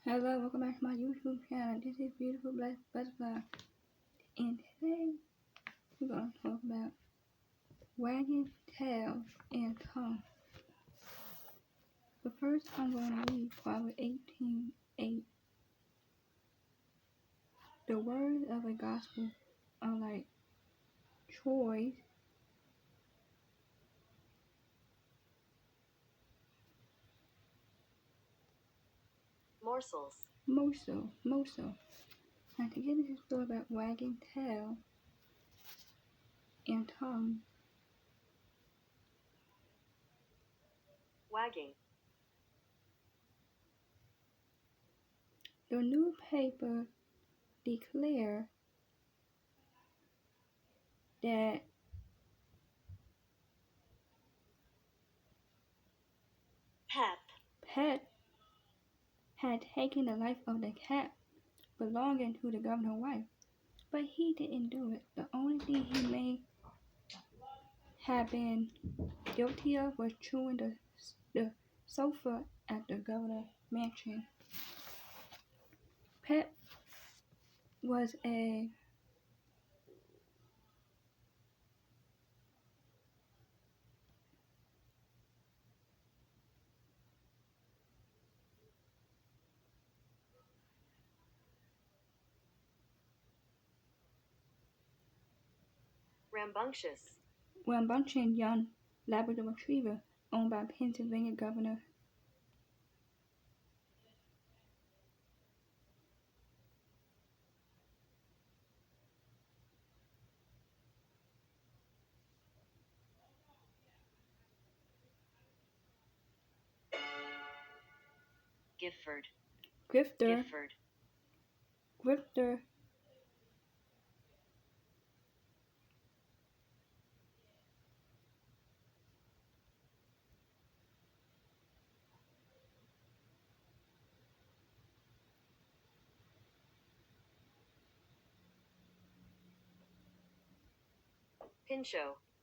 Hello, welcome back to my YouTube channel. This is Beautiful Black Butterfly. And today, we're going to talk about wagging tail and tongue. But first, I'm going to read Proverbs 18:8. The words of a gospel are like choice, morsel. Now, to get into the story about wagging tail and tongue. Wagging. The newspaper declared that Pet had taken the life of the cat belonging to the governor's wife, but he didn't do it. The only thing he may have been guilty of was chewing the sofa at the governor's mansion. Pet was a rambunctious young Labrador retriever owned by Pennsylvania Governor Grifter.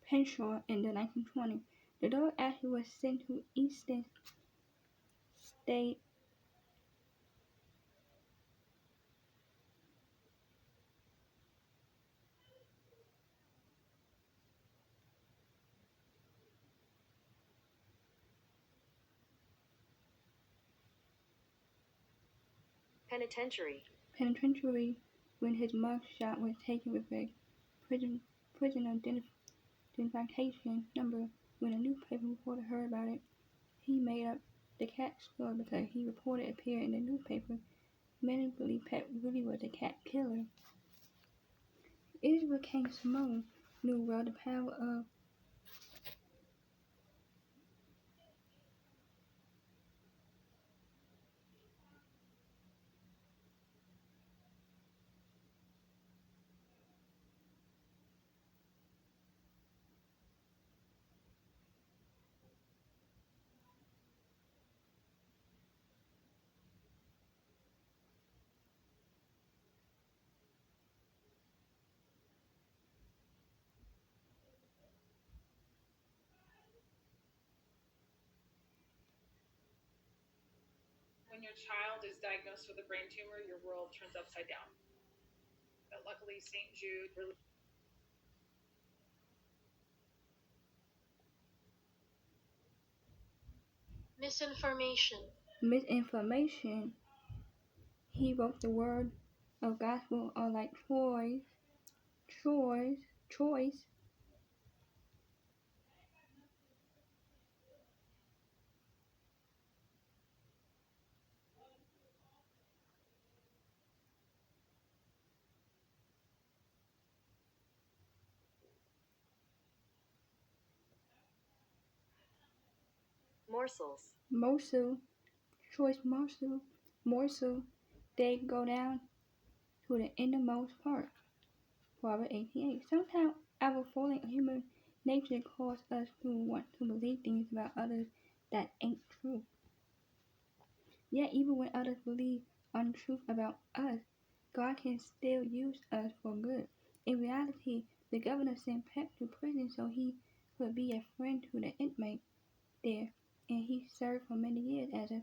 Pinchot in the 1920s. The dog actually was sent to Eastern State penitentiary when his mug shot was taken with a prison identification number. When a newspaper reporter heard about it, he made up the cat story because he reported appearing in the newspaper. Many believe Pet really was a cat killer. Israel King Simone knew well the power of When your child is diagnosed with a brain tumor, your world turns upside down. But luckily, St. Jude really misinformation. He wrote the word of gospel are like choice, morsel, morsel. They go down to the innermost part. Proverbs 18:8. Sometimes our fallen human nature causes us to want to believe things about others that ain't true. Yet even when others believe untruth about us, God can still use us for good. In reality, the governor sent Pep to prison so he could be a friend to the inmate there, and he served for many years as a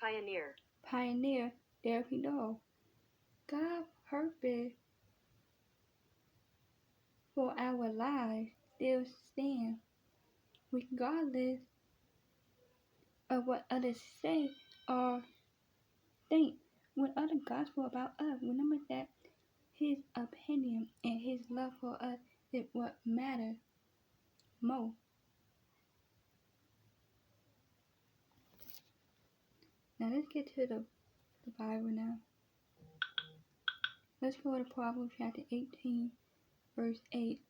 Pioneer, there we go. God's purpose for our lives still stands, regardless of what others say or think. When others gospel about us, remember that His opinion and His love for us is what matters most. Now let's get to the Bible now. Let's go to Proverbs chapter 18, verse 8.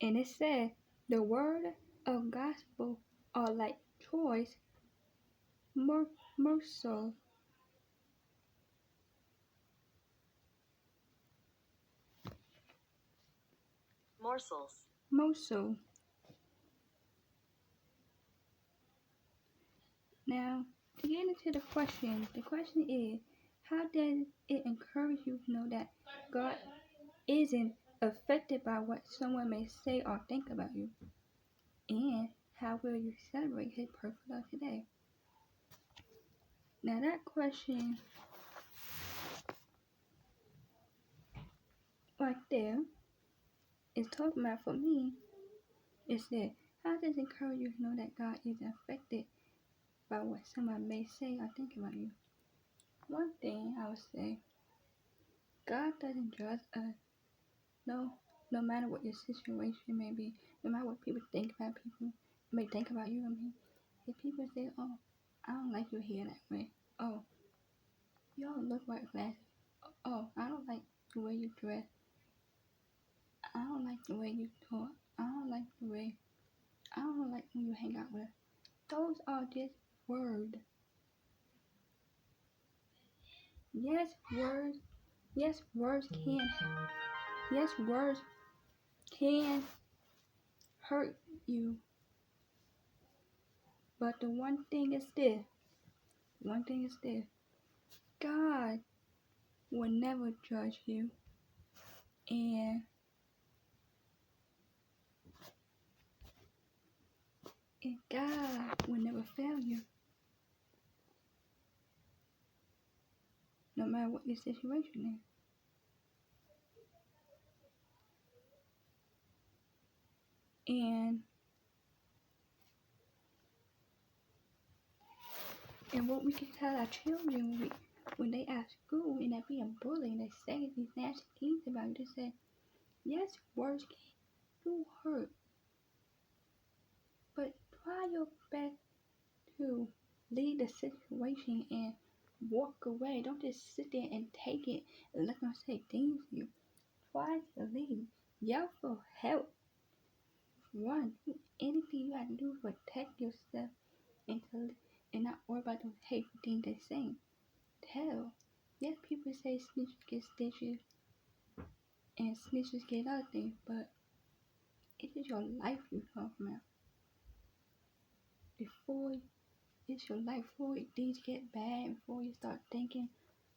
And it says, the word of gospel are like choice morsels. Morsel. Now, to get into the question is, how does it encourage you to know that God isn't affected by what someone may say or think about you? And how will you celebrate His perfect love today? Now that question right there is talking about, for me, is that how does it encourage you to know that God isn't affected by what someone may say or think about you? One thing I would say, God doesn't judge us. No matter what your situation may be, no matter what people think about people, may think about you. If people say, "Oh, I don't like your hair that way," "Oh, you don't look right with glasses," "Oh, I don't like the way you dress," "I don't like the way you talk," I don't like when you hang out with." Those are just words. Yes, words. Yes, words can. Yes, words can hurt you. But the one thing is this. God will never judge you, and God will never fail you, no matter what your situation is. And what we can tell our children when they at school and they're being bullied and they say these nasty things about you, they say, yes, words do hurt, but try your best to leave the situation and walk away. Don't just sit there and take it and let them say things to you. Try to leave. Yell for help. Run. Do anything you have to do to protect yourself and not worry about those hateful things they're saying. Tell. Yes, people say snitches get stitches and snitches get other things, but it is your life you're talking about. It's your life before things get bad, before you start thinking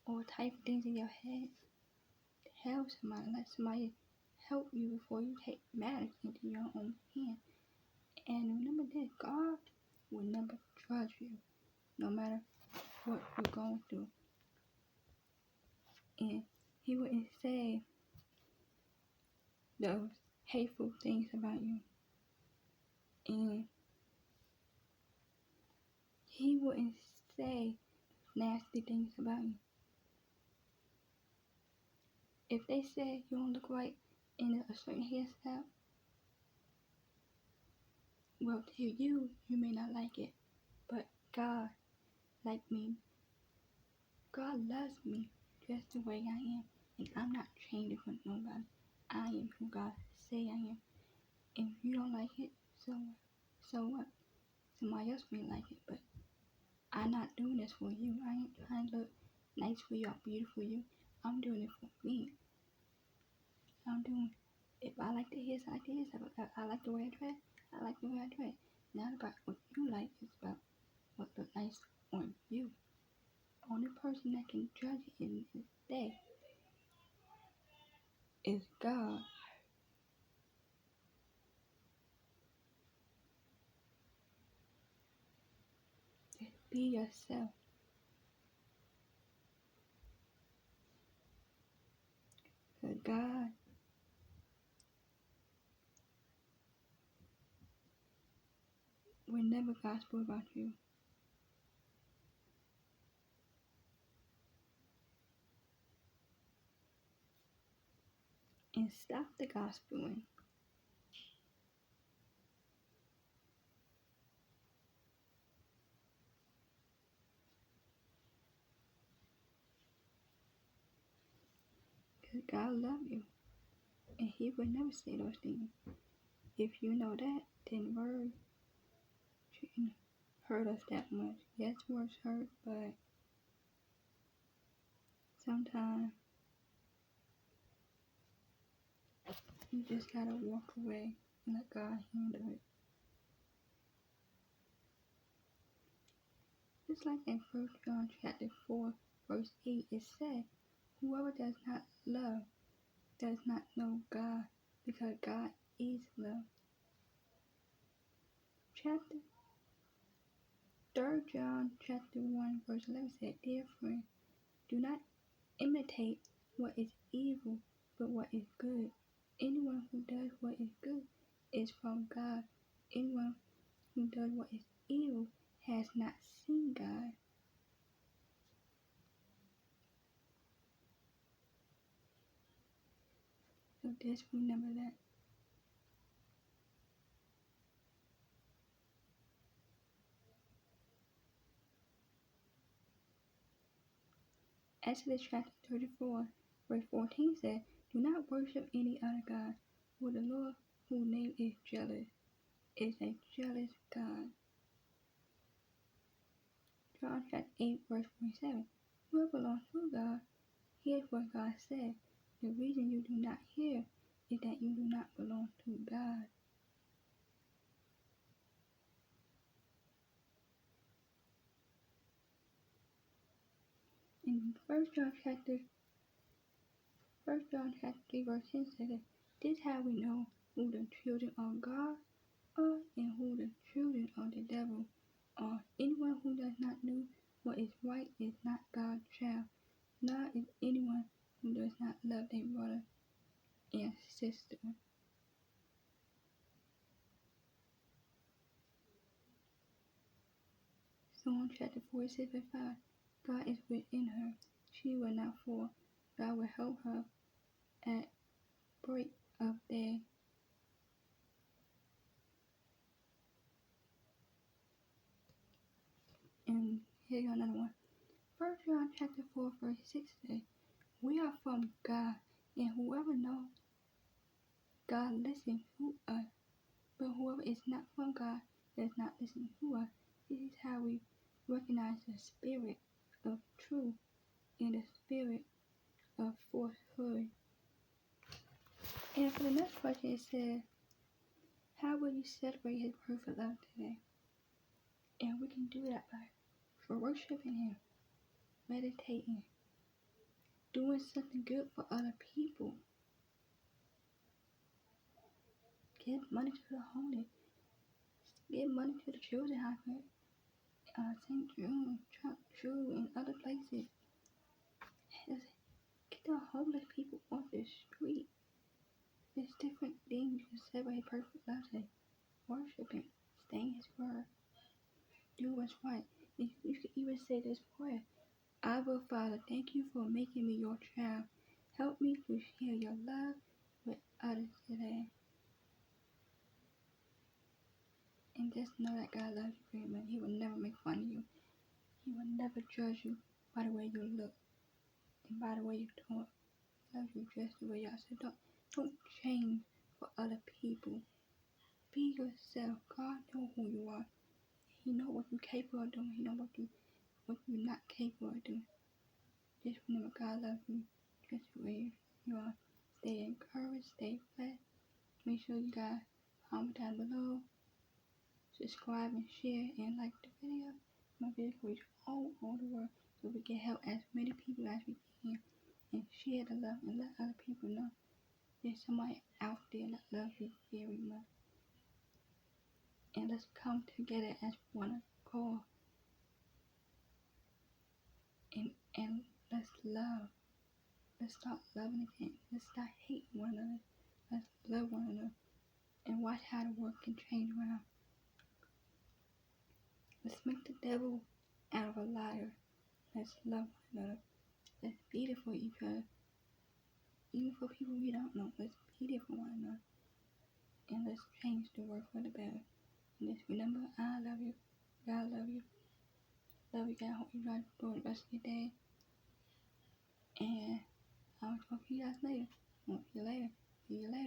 all type of things in your head. Help somebody, let somebody help you before you take matters into your own hand. And remember this, God will never judge you, no matter what you're going through. And He wouldn't say those hateful things about you. And He wouldn't say nasty things about you. If they say you don't look right in a certain hairstyle, well, to you may not like it, but God, like me, God loves me just the way I am, and I'm not changing for nobody. I am who God say I am. And if you don't like it, so what? Somebody else may like it, but I'm not doing this for you. I ain't trying to look nice for you or beautiful for you. I'm doing it for me. If I like the hair, I like the hair. I like the way I dress, I like the way I dress. Not about what you like, it's about what looks nice on you. person that can judge it in this day is God. Just be yourself. Because God will never gospel about you. And stop the gospeling. Because God loves you. And He would never say those things. If you know that, then words shouldn't hurt us that much. Yes, words hurt, but sometimes you just gotta walk away and let God handle it. Just like in 1 John chapter 4, verse 8, it said, whoever does not love does not know God, because God is love. Chapter 3 John chapter 1, verse 11 said, dear friend, do not imitate what is evil, but what is good. Anyone who does what is good is from God. Anyone who does what is evil has not seen God. So just remember that. Exodus chapter 34, verse 14 said, do not worship any other God, for the Lord, whose name is jealous, is a jealous God. John chapter 8, verse 27, whoever belongs to God, here's what God said. The reason you do not hear is that you do not belong to God. In 1 John chapter 3, verse 10 says, this is how we know who the children of God are and who the children of the devil are. Anyone who does not know what is right is not God's child, nor is anyone who does not love their brother and sister. Psalm chapter 46, verse 5. God is within her. She will not fall. God will help her at break of day. And here's another one. 1 John chapter 4, verse 6 says, we are from God, and whoever knows God listens to us. But whoever is not from God does not listen to us. This is how we recognize the spirit of truth and the spirit of falsehood. And for the next question, it says, how will you celebrate His perfect love today? And we can do that by worshiping Him, meditating, doing something good for other people, give money to the homeless, give money to the children hospital, St. Jude, and other places. Get the homeless people off the street. There's different things you can celebrate perfect love today. Worship Him, stay in His word, do what's right. And you can even say this prayer. Abba, Father, thank you for making me your child. Help me to share your love with others today. And just know that God loves you very much. He will never make fun of you. He will never judge you by the way you look and by the way you talk. He loves you just the way you are. So don't change for other people. Be yourself. God knows who you are. He knows what you're capable of doing. He knows what you're not capable of doing. Just remember God loves you just the way you are. Stay encouraged, stay blessed. Make sure you guys comment down below, subscribe and share and like the video. My video can reach all over the world so we can help as many people as we can and share the love and let other people know there's somebody out there that loves you very much. And let's come together as one accord and let's love. Let's stop loving again. Let's stop hating one another. Let's love one another and watch how the world can change around. Let's make the devil out of a liar. Let's love one another. Let's be there for each other. Even for people we don't know. Let's be there for one another. And let's change the world for the better. And just remember, I love you. God love you. Love you, God. Hope you guys enjoy the rest of your day. And I'll talk to you guys later. See you later.